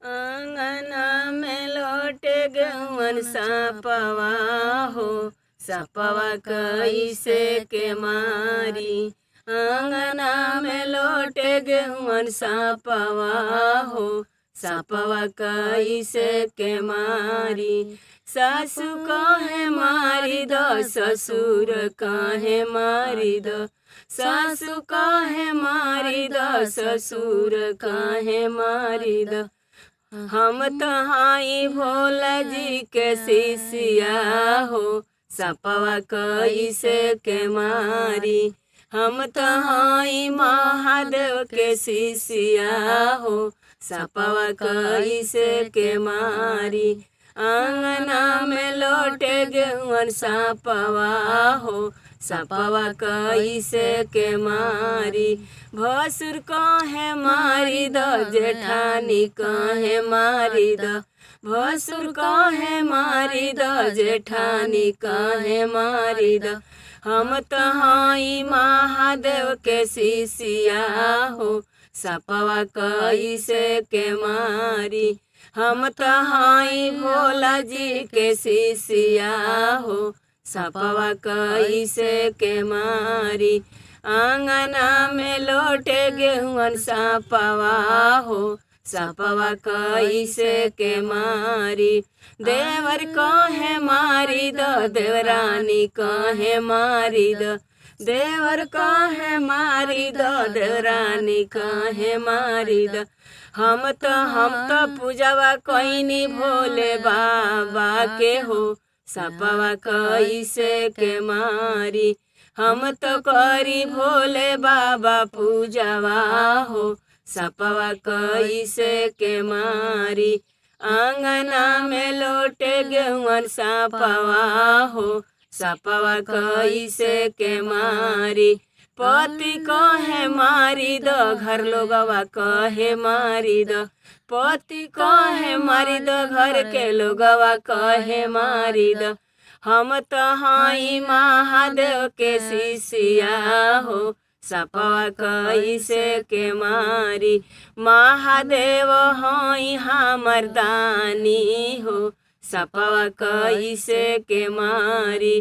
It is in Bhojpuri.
आंगना में लौटे गवन सपवा हो, सपवा कैसे के मारी। आंगना में लौटे गवन सपवा हो, सपवा कैसे के मारी। सासु कहे मारी दो, ससुर कहे मारी दो। सासु कहे मारी दो, ससुर कहे मारी दो। हम तो हाई भोला जी के शिष्या हो, सपवा कैसे के मारी। हम तो हाई महादेव के शिष्या हो, सपवा कैसे के मारी। आंगना में लौटे गवन सपवा हो, सपवा कैसे के मारी। भसुर कहे मारी दो, जेठानी कहे मारी दो। भसुर कहे मारी दो, जेठानी कहे मारी दो। हम तो हाई महादेव के शिष्या हो, सपवा कैसे के मारी। हम तो हाई भोला जी के शिष्या हो, सपवा कैसे के मारी। आंगना में लौटे गवन सपवा हो, सपवा कैसे के मारी। देवर कहे मारी दो, देवरानी कहे मारी दो। देवर कहे मारी दो, देवरानी कहे मारी दो। हम तो पूजवा कैनी भोले बाबा के हो, सपवा कैसे के मारी। हम तो करी भोले बाबा पूजवा हो, सपवा कैसे के मारी। आंगना में लौटे गवन सपवा हो, सपवा कैसे के मारी। पति कहे मारी दो, घर लोगवा कहे मारी दो। पति कहे मारी दो, घर के लोगवा कहे मारी दो। हम तो हाई महादेव के शिष्या हो, सपवा कैसे के मारी। महादेव हाई हमर दानी हो, सपवा कैसे के मारी।